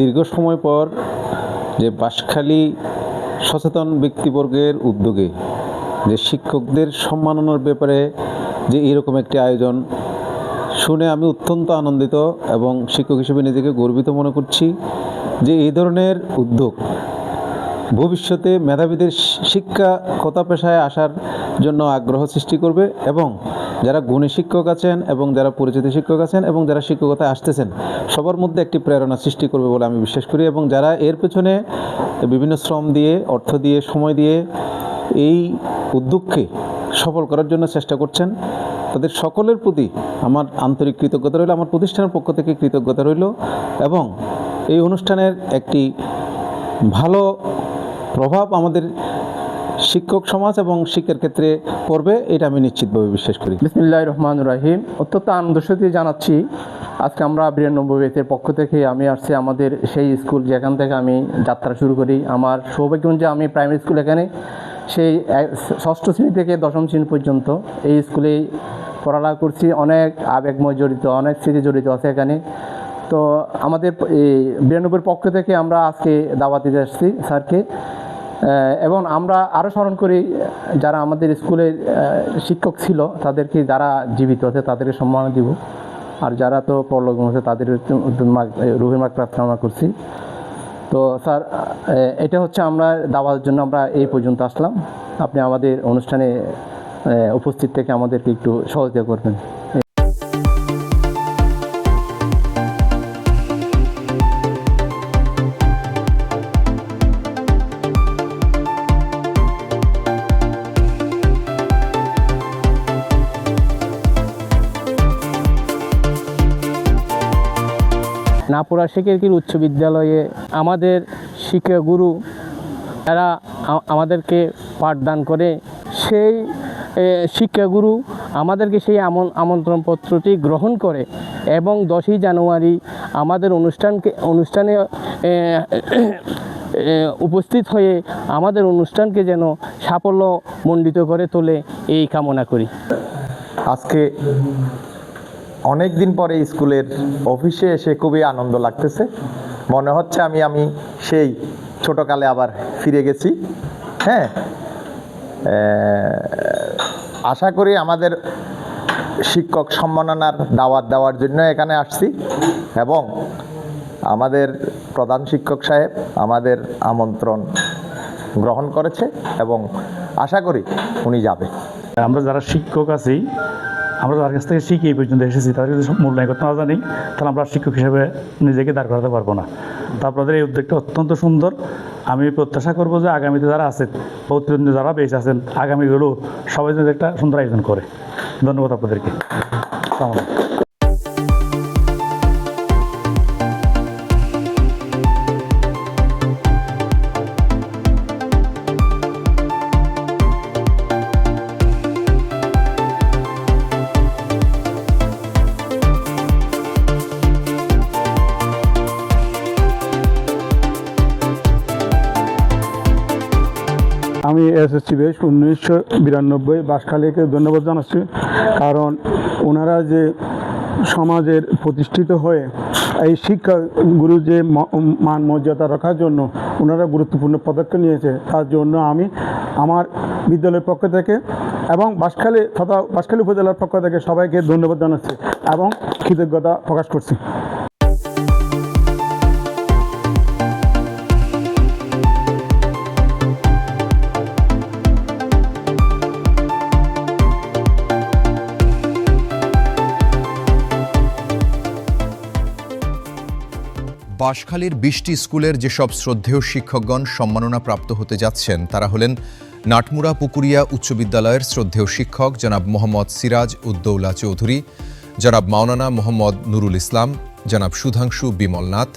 দীর্ঘ সময় পর যে বাঁশখালী সচেতন ব্যক্তিবর্গের উদ্যোগে যে শিক্ষকদের সম্মাননার ব্যাপারে যে এরকম একটি আয়োজন শুনে আমি অত্যন্ত আনন্দিত এবং শিক্ষক হিসেবে নিজেকে গর্বিত মনে করছি যে এই ধরনের উদ্যোগ ভবিষ্যতে মেধাবীদের শিক্ষকতা পেশায় আসার জন্য আগ্রহ সৃষ্টি করবে এবং যারা গুণী শিক্ষক আছেন এবং যারা পরিচিত শিক্ষক আছেন এবং যারা শিক্ষকতায় আসতেছেন সবার মধ্যে একটি প্রেরণা সৃষ্টি করবে বলে আমি বিশ্বাস করি। এবং যারা এর পেছনে বিভিন্ন শ্রম দিয়ে, অর্থ দিয়ে, সময় দিয়ে এই উদ্যোগকে সফল করার জন্য চেষ্টা করছেন, তাদের সকলের প্রতি আমার আন্তরিক কৃতজ্ঞতা রইল, আমার প্রতিষ্ঠানের পক্ষ থেকে কৃতজ্ঞতা রইল। এবং এই অনুষ্ঠানের একটি ভালো প্রভাব আমাদের শিক্ষক সমাজ এবং শিক্ষার ক্ষেত্রে পড়বে, এটা আমি নিশ্চিতভাবে বিশ্বাস করি। বিসমিল্লাহির রহমানির রহিম। অত্যন্ত আনন্দের সাথে জানাচ্ছি আজকে আমরা 92 ব্যাচের পক্ষ থেকে আমি আসছি আমাদের সেই স্কুল যেখান থেকে আমি যাত্রা শুরু করি। আমার সৌভাগ্য যে আমি প্রাইমারি স্কুল এখানে সেই 6ষ্ঠ শ্রেণী থেকে 10ম শ্রেণী পর্যন্ত এই স্কুলেই পড়ালেখা করছি। অনেক আবেগময় জড়িত, অনেক স্মৃতি জড়িত আছে এখানে। তো আমাদের এই 92 পক্ষ থেকে আমরা আজকে দাওয়াত দিতে আসছি স্যারকে, এবং আমরা আরও স্মরণ করি যারা আমাদের স্কুলের শিক্ষক ছিল তাদেরকে, যারা জীবিত আছে তাদেরকে সম্মান দিব, আর যারা তো পরলোকগত আছে তাদের রুহের মাগফিরাত কামনা করছি। তো স্যার, এটা হচ্ছে আমরা দাওয়াতের জন্য আমরা এই পর্যন্ত আসলাম। আপনি আমাদের অনুষ্ঠানে উপস্থিত থেকে আমাদেরকে একটু সহযোগিতা করবেন। নাপুরা শেখেরকির উচ্চ বিদ্যালয়ে আমাদের শিক্ষাগুরু এরা আমাদেরকে পাঠদান করে, সেই শিক্ষাগুরু আমাদেরকে সেই আমন্ত্রণপত্রটি গ্রহণ করে এবং 10ই জানুয়ারি আমাদের অনুষ্ঠানে উপস্থিত হয়ে আমাদের অনুষ্ঠানকে যেন সাফল্যমণ্ডিত করে তোলে এই কামনা করি। আজকে অনেক দিন পরে স্কুলের অফিসে এসে খুবই আনন্দ লাগতেছে। মনে হচ্ছে আমি সেই ছোটকালে আবার ফিরে গেছি। হ্যাঁ, আশা করি আমাদের শিক্ষক সম্মাননার দাওয়াত দেওয়ার জন্য এখানে আসছি এবং আমাদের প্রধান শিক্ষক সাহেব আমাদের আমন্ত্রণ গ্রহণ করেছে এবং আশা করি উনি যাবে। আমরা যারা শিক্ষক আছি আমরা তার কাছ থেকে শিখে এই পর্যন্ত এসেছি, তাদের যদি মূল্যায়ন করতে না জানি তাহলে আমরা শিক্ষক হিসেবে নিজেকে দাঁড় করাতে পারবো না। তো আপনাদের এই উদ্যোগটা অত্যন্ত সুন্দর। আমি প্রত্যাশা করবো যে আগামীতে যারা আছেন বা উত্তীর্ণ যারা বেঁচে আছেন আগামীগুলো সবাই যদি একটা সুন্দর আয়োজন করে। ধন্যবাদ আপনাদেরকে। আসসালামু আলাইকুম। আমি এসএসসি ব্যাচ 1992 বাঁশখালীকে ধন্যবাদ জানাচ্ছি, কারণ ওনারা যে সমাজের প্রতিষ্ঠিত হয়ে এই শিক্ষা গুরু যে মান মর্যাদা রাখার জন্য ওনারা গুরুত্বপূর্ণ পদক্ষেপ নিয়েছে, তার জন্য আমি আমার বিদ্যালয়ের পক্ষ থেকে এবং বাঁশখালী তথা বাঁশখালী উপজেলার পক্ষ থেকে সবাইকে ধন্যবাদ জানাচ্ছি এবং কৃতজ্ঞতা প্রকাশ করছি। বাঁশখালীর 20টি স্কুলের যেসব শ্রদ্ধেয় শিক্ষকগণ সম্মাননা প্রাপ্ত হতে যাচ্ছেন তারা হলেন নাটমুড়া পুকুরিয়া উচ্চ বিদ্যালয়ের শ্রদ্ধেয় শিক্ষক জনাব মোহাম্মদ সিরাজ উদ্দৌলা চৌধুরী, জনাব মাওলানা মোহাম্মদ নুরুল ইসলাম, জনাব সুধাংশু বিমলনাথ,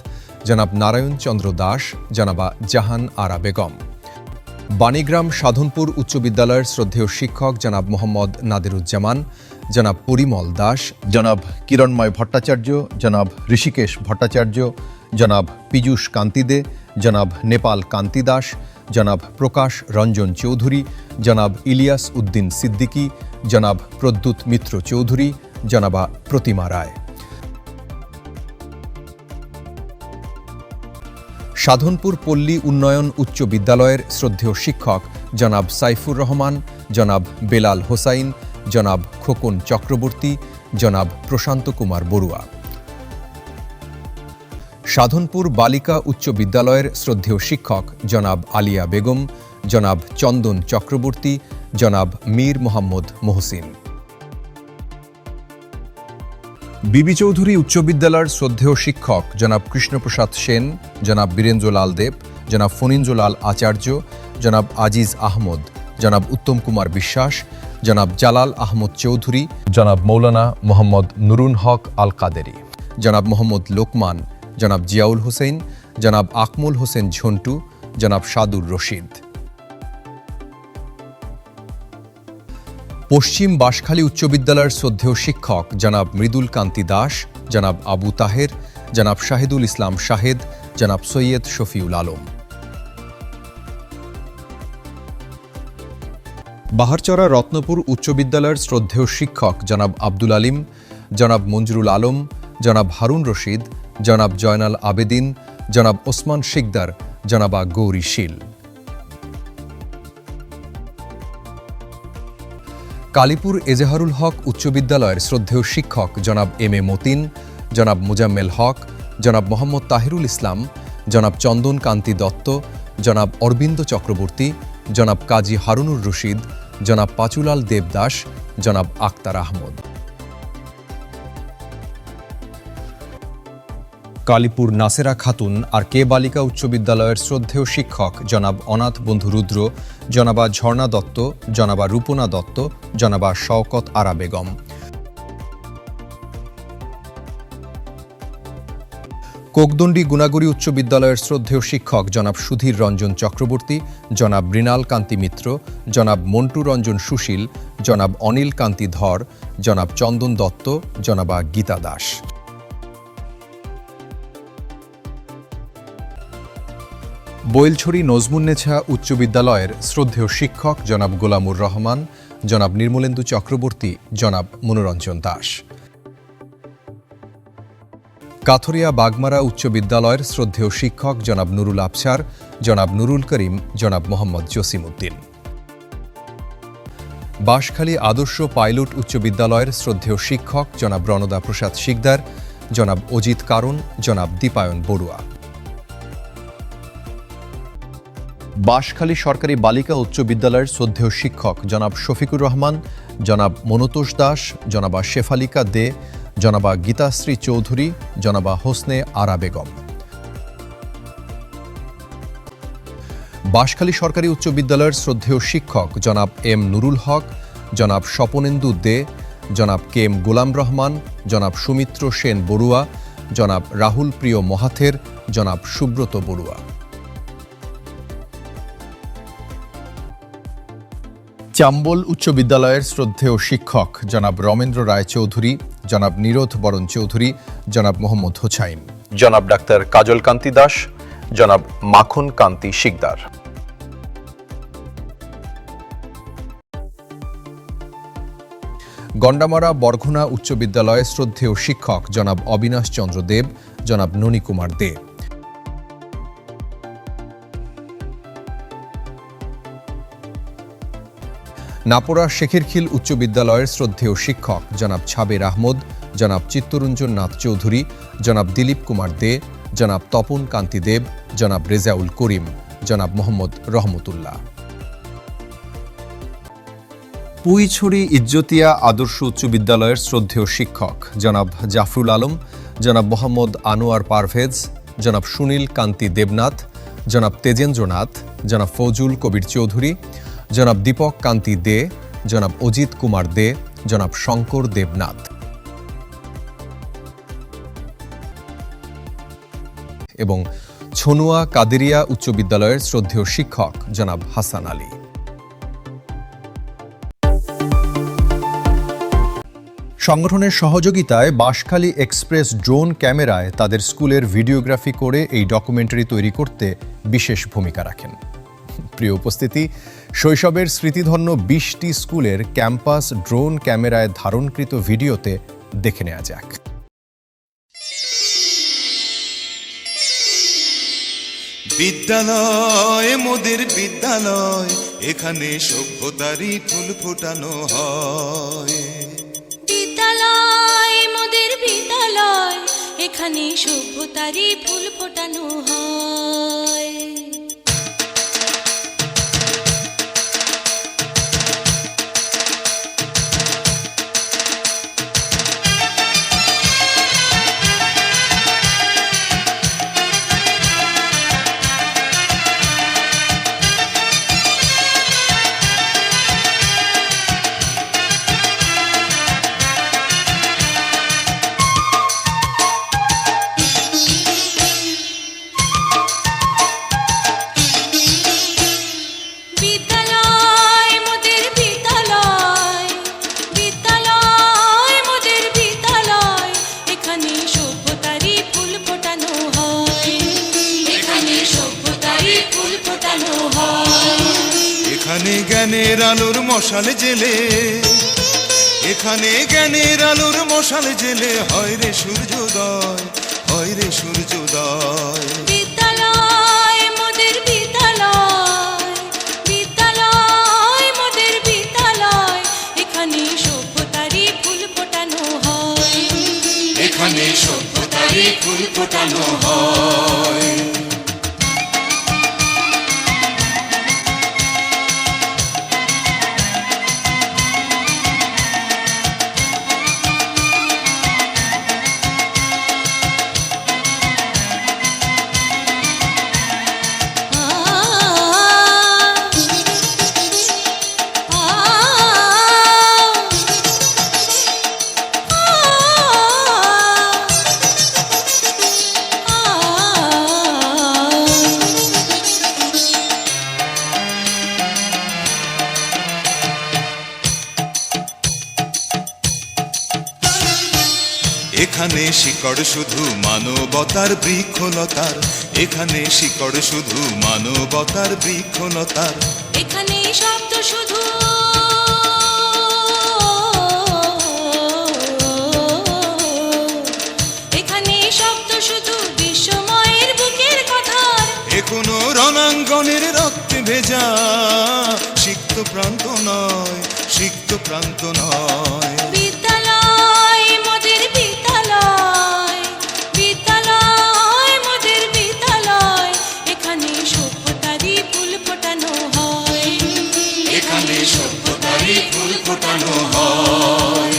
জনাব নারায়ণ চন্দ্র দাস, জনাবা জাহান আরা বেগম। বাণীগ্রাম সাধনপুর উচ্চ বিদ্যালয়ের শ্রদ্ধেয় শিক্ষক জনাব মোহাম্মদ নাদিরুজ্জামান, জনাব পরিমল দাস, জনাব কিরণময় ভট্টাচার্য, জনাব ঋষিকেশ ভট্টাচার্য, জনাব পীযূষ কান্তি দে, জনাব নেপাল কান্তি দাস, জনাব প্রকাশ রঞ্জন চৌধুরী, জনাব ইলিয়াস উদ্দিন সিদ্দিকী, জনাব প্রদ্যুৎ মিত্র চৌধুরী, জনাবা প্রতিমা রায়। সাধনপুর পল্লী উন্নয়ন উচ্চ বিদ্যালয়ের শ্রদ্ধেয় শিক্ষক জনাব সাইফুর রহমান, জনাব বেলাল হোসাইন, জনাব খোকন চক্রবর্তী, জনাব প্রশান্ত কুমার বড়ুয়া। সাধনপুর বালিকা উচ্চ বিদ্যালয়ের শ্রদ্ধেয় শিক্ষক জনাব আলিয়া বেগম, জনাব চন্দন চক্রবর্তী, জনাব মীর মোহাম্মদ মোহসিন। বিবি চৌধুরী উচ্চ বিদ্যালয়ের শ্রদ্ধেয় শিক্ষক জনাব কৃষ্ণপ্রসাদ সেন, জনাব বীরেন্দ্রলাল দেব, জনাব ফণীন্দ্রলাল আচার্য, জনাব আজিজ আহমদ, জনাব উত্তম কুমার বিশ্বাস, জনাব জালাল আহমদ চৌধুরী, জনাব মৌলানা মোহাম্মদ নুরুন হক আল কাদেরি, জনাব মোহাম্মদ লোকমান, জনাব জিয়াউল হোসেন, জনাব আকমুল হোসেন ঝন্টু, জনাব সাদুর রশিদ। পশ্চিম বাঁশখালী উচ্চ বিদ্যালয়ের শ্রদ্ধেয় শিক্ষক জনাব মৃদুল কান্তি দাস, জনাব আবু তাহের, জনাব শাহিদুল ইসলাম শাহেদ, জনাব সৈয়দ শফিউল আলম। বাহারচরা রত্নপুর উচ্চ বিদ্যালয়ের শ্রদ্ধেয় শিক্ষক জনাব আব্দুল আলিম, জনাব মঞ্জুরুল আলম, জনাব হারুন রশিদ, জনাব জয়নাল আবেদিন, জনাব ওসমান শিকদার, জনাবা গৌরী শীল। কালীপুর এজাহারুল হক উচ্চ বিদ্যালয়ের শ্রদ্ধেয় শিক্ষক জনাব এম এ মতিন, জনাব মুজাম্মেল হক, জনাব মোহাম্মদ তাহিরুল ইসলাম, জনাব চন্দন কান্তি দত্ত, জনাব অরবিন্দ চক্রবর্তী, জনাব কাজী হারুনুর রশিদ, জনাব পাচুলাল দেবদাস, জনাব আক্তার আহমদ। কালীপুর নাসেরা খাতুন আর কে বালিকা উচ্চ বিদ্যালয়ের শ্রদ্ধেয় শিক্ষক জনাব অনাথ বন্ধু রুদ্র, জনাবা ঝর্ণা দত্ত, জনাবা রূপনা দত্ত, জনাবা শওকত আরা বেগম। কোকদণ্ডী গুণাগুড়ি উচ্চ বিদ্যালয়ের শ্রদ্ধেয় শিক্ষক জনাব সুধীর রঞ্জন চক্রবর্তী, জনাব মৃণাল কান্তি মিত্র, জনাব মন্টু রঞ্জন সুশীল, জনাব অনিল কান্তি ধর, জনাব চন্দন দত্ত, জনাবা গীতা দাস। বৈলছড়ি নজমুন্নেছা উচ্চ বিদ্যালয়ের শ্রদ্ধেয় শিক্ষক জনাব গোলামুর রহমান, জনাব নির্মলেন্দু চক্রবর্তী, জনাব মনোরঞ্জন দাস। কাথরিয়া বাগমারা উচ্চ বিদ্যালয়ের শ্রদ্ধেয় শিক্ষক জনাব নুরুল আফসার, জনাব নুরুল করিম, জনাব মোহাম্মদ জসিম উদ্দিন। বাঁশখালী আদর্শ পাইলট উচ্চ বিদ্যালয়ের শ্রদ্ধেয় শিক্ষক জনাব রণদা প্রসাদ শিকদার, জনাব অজিত কারণ, জনাব দীপায়ন বড়ুয়া। বাঁশখালী সরকারি বালিকা উচ্চ বিদ্যালয়ের শ্রদ্ধেয় শিক্ষক জনাব শফিকুর রহমান, জনাব মনতোষ দাস, জনাবা শেফালিকা দে, জনাবা গীতাশ্রী চৌধুরী, জনাবা হোসনে আরা বেগম। বাঁশখালী সরকারি উচ্চ বিদ্যালয়ের শ্রদ্ধেয় শিক্ষক জনাব এম নুরুল হক, জনাব স্বপনেন্দু দে, জনাব কে এম গোলাম রহমান, জনাব সুমিত্র সেন বড়ুয়া, জনাব রাহুল প্রিয় মহাথের, জনাব সুব্রত বড়ুয়া। চাম্বল উচ্চ বিদ্যালয়ের শ্রদ্ধেয় শিক্ষক জনাব রমেন্দ্র রায় চৌধুরী, জনাব নিরোধ বরণ চৌধুরী, জনাব মোহাম্মদ হোসাইন, জনাব ডাক্তার কাজল কান্তি দাস, জনাব মাখন কান্তি শিকদার। গন্ডামারা বরঘুনা উচ্চ বিদ্যালয়ের শ্রদ্ধেয় শিক্ষক জনাব অবিনাশ চন্দ্র দেব, জনাব ননী কুমার দে। নাপোরা শেখেরখিল উচ্চ বিদ্যালয়ের শ্রদ্ধেয় শিক্ষক জনাব ছাবের আহমদ, জনাব চিত্তরঞ্জন নাথ চৌধুরী, জনাব দিলীপ কুমার দে, জনাব তপন কান্তি দেব, জনাব রেজাউল করিম, জনাব মোহাম্মদ রহমতুল্লাহ। পুইছড়ি ইজ্জতিয়া আদর্শ উচ্চ বিদ্যালয়ের শ্রদ্ধেয় শিক্ষক জনাব জাফরুল আলম, জনাব মোহাম্মদ আনোয়ার পারভেজ, জনাব সুনীল কান্তি দেবনাথ, জনাব তেজেন্দ্রনাথ, জনাব ফজুল কবির চৌধুরী, জনাব দীপক কান্তি দে, জনাব অজিত কুমার দে, জনাব শঙ্কর দেবনাথ এবং ছনুয়া কাদেরিয়া উচ্চ বিদ্যালয়ের শ্রদ্ধেয় শিক্ষক জনাব হাসান আলী। সংগঠনের সহযোগিতায় বাঁশখালী এক্সপ্রেস ড্রোন ক্যামেরায় তাদের স্কুলের ভিডিওগ্রাফি করে এই ডকুমেন্টারি তৈরি করতে বিশেষ ভূমিকা রাখেন। প্রিয় উপস্থিতি, শৈশবের স্মৃতিধন্য 20টি স্কুলের ক্যাম্পাস ড্রোন ক্যামেরায় ধারণকৃত ভিডিওতে দেখে নেওয়া যাক। বিদ্যালয় মোদের বিদ্যালয়, এখানে সভ্যতারই ফুল ফোটানো হয়। বিদ্যালয় মোদের বিদ্যালয়, এখানে সভ্যতারই ফুল ফোটানো হয়। এখানে জ্ঞানের আলোর মশাল জেলে, এখানে জ্ঞানের আলোর মশাল জেলে হয় রে সূর্যোদয়, হয় রে সূর্যোদয়। বিদ্যালয় মোদের বিদ্যালয়, বিদ্যালয় মোদের বিদ্যালয়, এখানে সভ্যতারই ফুল ফোটানো হয়। এখানে সভ্যতারই ফুল ফোটানো হয়। এখানে শিকড় শুধু মানবতার বৃক্ষলতার, এখানে শিকড় শুধু মানবতার বৃক্ষলতার। এখানে শব্দ শুধু এখানে শব্দ শুধু বিশ্বময়ের বুকের কথার। এ কোনো রণাঙ্গনের রক্তে ভেজা সিক্ত প্রান্ত নয়, সিক্ত প্রান্ত নয়। বিদ্যালয় মোদের বিদ্যালয়, বিদ্যালয় মোদের বিদ্যালয়, এখানে সভ্যতারই ফুল ফোটানো হয়, এখানে সভ্যতারই ফুল ফোটানো হয়।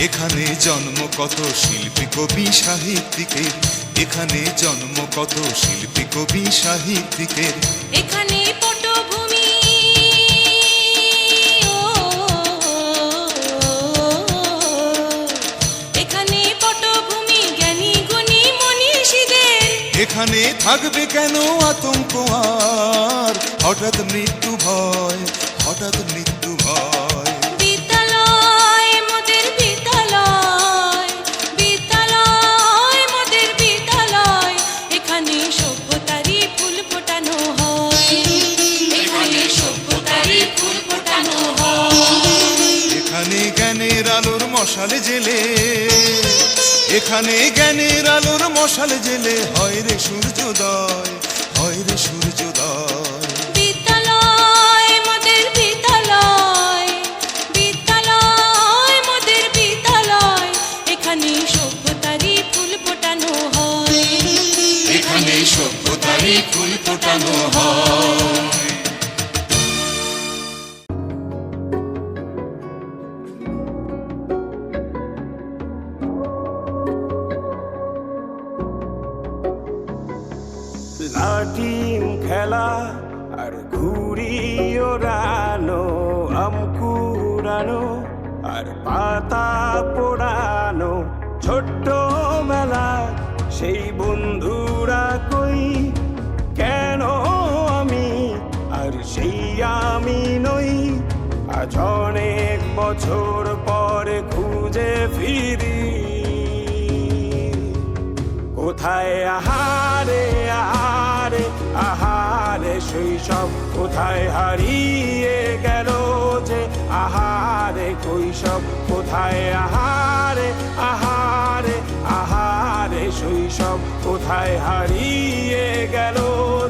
এখানে জন্ম কত শিল্পী কবি সাহিত্যিকের, এখানে জন্ম কত শিল্পী কবি সাহিত্যিকের, এখানে পটভূমি এখানে পটভূমি জ্ঞানী গুণী মনীষীদের, এখানে থাকবে কেন আতঙ্ক আর হঠাৎ মৃত্যু ভয়, হঠাৎ মৃত্যু ভয়। বিদ্যালয় মোদের বিদ্যালয়, বিদ্যালয় মোদের বিদ্যালয়, এখানে সভ্যতারই ফুল ফোটানো হয়, এখানে সভ্যতারই ফুল ফোটানো হয়। এখানে জ্ঞানের আলোর মশাল জেলে, এখানে জ্ঞানের আলোর মশাল জেলে হয় রে সূর্যোদয়, হয় রে সূর্যোদয়। বিদ্যালয় মোদের বিদ্যালয়, বিদ্যালয় মোদের বিদ্যালয়, এখানে সভ্যতারই ফুল ফোটানো হয়, এখানে সভ্যতারই ফুল ফোটানো হয়। লাঠিম খেলা আর ঘুড়ি ওড়ানো, আম কুড়ানো আর পাতা পোড়ানো, ছোট্ট মেলা সেই বন্ধুরা কই, কেন আমি আর সেই আমি নই, আজ অনেক বছর পরে খুঁজে ফিরি, কোথায় আহারে আহারে আহারে শৈশব, কোথায় হারিয়ে গেল যে আহারে কৈশব, কোথায় আহারে আহারে আহারে শৈশব, কোথায় হারিয়ে গেল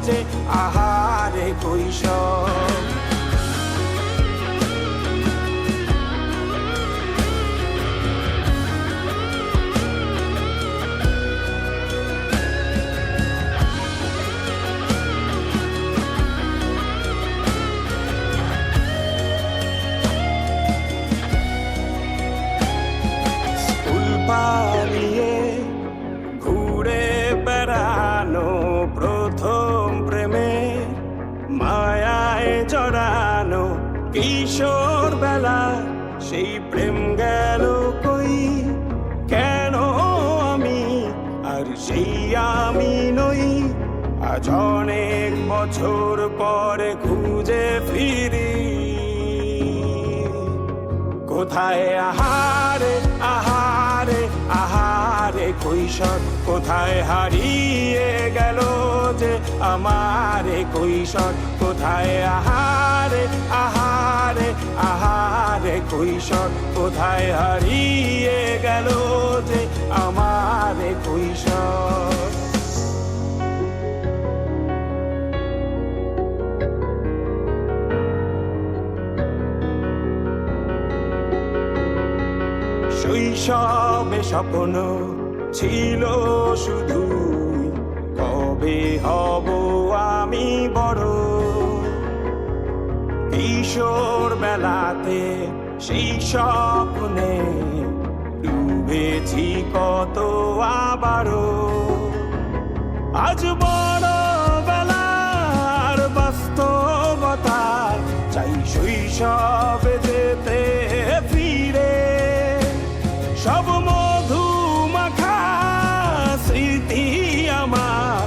যে আহারে কৈশব। পালিয়ে ঘুরে বেড়ানো, প্রথম প্রেমে মায়ায় জড়ানো, কিশোর বেলা সেই প্রেম গেল কই, কেন আমি আর সেই আমি নই, আজ অনেক বছর পরে খুঁজে ফিরি, কোথায় আহারে আহারে আহারে কৈশোর, কোথায় হারিয়ে গেল যে আমার কৈশোর, কোথায় আহারে আহারে আহারে কৈশোর, কোথায় হারিয়ে গেল যে আমার কৈশোর। শৈশবে স্বপ্ন ছিল শুধু, কবে হব আমি বড়, কিশোর বেলাতে সেই স্বপ্নে ডুবেছি কত আবারও, আজ বড় বেলার বাস্তবতায় চাই শৈশবে যেতে ফিরে, সব মধু মাখা স্মৃতি আমার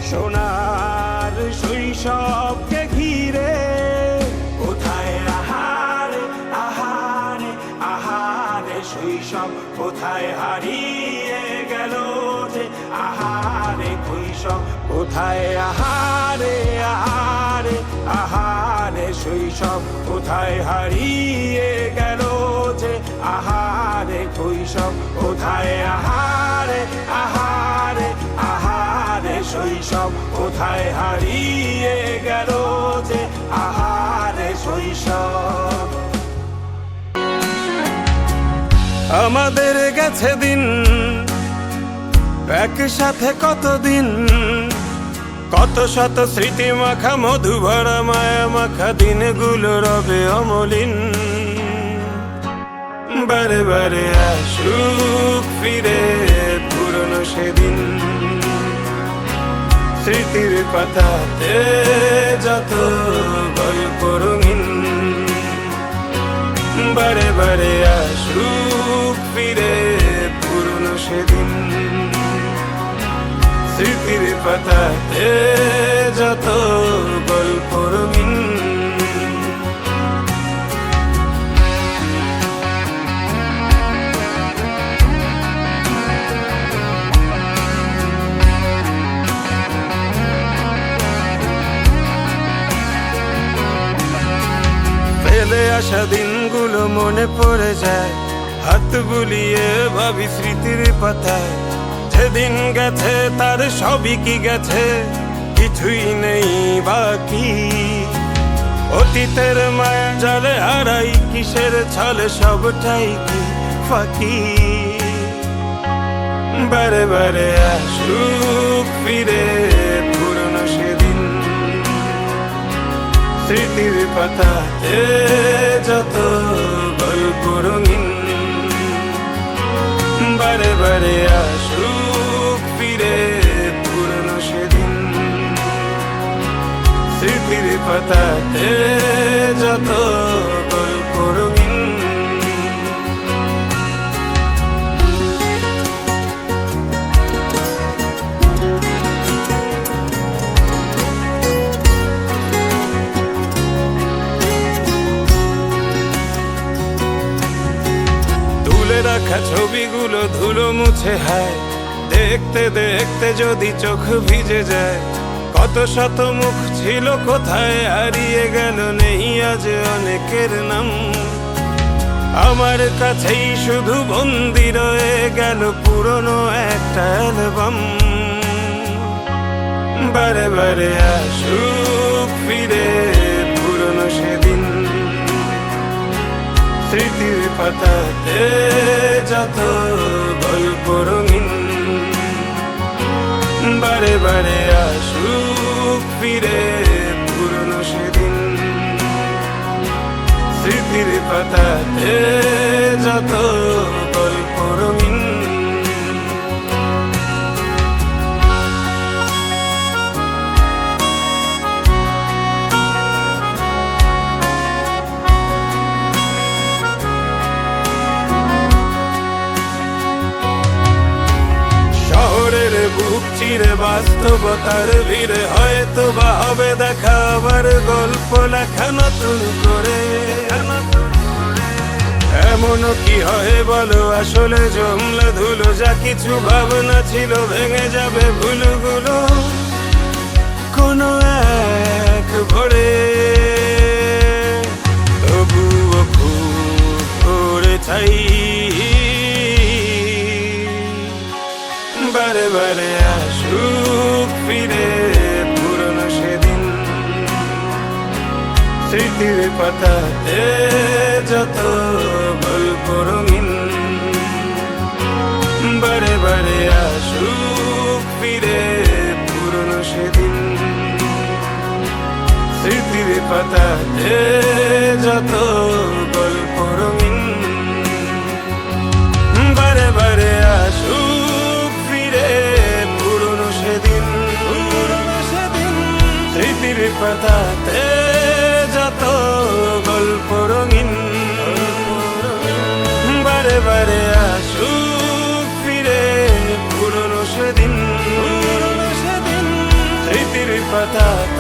সোনার শৈশবকে ঘিরে, কোথায় আহারে আহারে শৈশব কোথায় হারিয়ে গেল যে আহারে কৈশব কোথায় আহারে আহারে আহারে শৈশব কোথায় হারিয়ে গেল যে আহারে কৈশব কোথায় আহারে আহারে আহারে শৈশব কোথায় হারিয়ে গেল যে আহারে শৈশব আমাদের গেছে দিন একসাথে কতদিন কত শত স্মৃতি মাখা মধু ভরা মায়া মাখা দিনগুলো রবে অমলিন বারে বারে আসুক ফিরে পুরনো সেদিন স্মৃতির পাতাতে যত গল্প রঙিন বারে বারে আসুক ফিরে পুরনো সেদিন স্মৃতির পাতাতে যত গল্প রঙিন ফেলে আসা দিনগুলো মনে পড়ে যায় হাত বুলিয়ে ভাবি স্মৃতির পাতায় যেদিন গেছে তার সবই কি গেছে কিছুই নেই বাকি অতীতের মায়া জালে হারাই কিসের ছলে সবটাই কি ফাঁকি বারে বারে আসুক ফিরে পুরনো সেদিন স্মৃতির পাতাতে যত গল্প রঙিন বারে বারে আসুক ফিরে পুরনো সেদিন স্মৃতির পাতাতে যত গল্প রঙিন রাখা ছবিগুলো ধুলো মুছে হায় দেখতে দেখতে যদি চোখ ভিজে যায় কত শত মুখ ছিল কোথায় হারিয়ে গেল নেই আজ অনেকের নাম আমার কাছেই শুধু বন্দি রয়ে গেল পুরনো একটা অ্যালবাম বারে বারে আসুক ফিরে পুরনো সেদিন স্মৃতির পাতাতে যত গল্প রঙিন বারে বারে আসুক ফিরে পুরনো সেদিন স্মৃতির পাতাতে যত গল্প রঙিন বুক চিরে বাস্তবতার ভিড়ে হয়তো বা হবে দেখা আবার গল্প লেখা নতুন করে এমনও কি হয় বলো আসলে জমলা ধুলো যা কিছু ভাবনা ছিল ভেঙে যাবে ভুলগুলো কোনো এক ভরে তবুও খুব করে চাই বারে বারে আসুক ফিরে পুরনো সেদিন স্মৃতির পাতাতে যত গল্প রঙিন বারে বারে আসুক ফিরে পুরনো সেদিন স্মৃতির পাতাতে যত গল্প রঙিন বারে বারে আসুক পুরনো সেদিন স্মৃতির পাতাতে যত গল্প রঙিন বারে বারে আসুক ফিরে পুরনো সেদিন স্মৃতির পাতাতে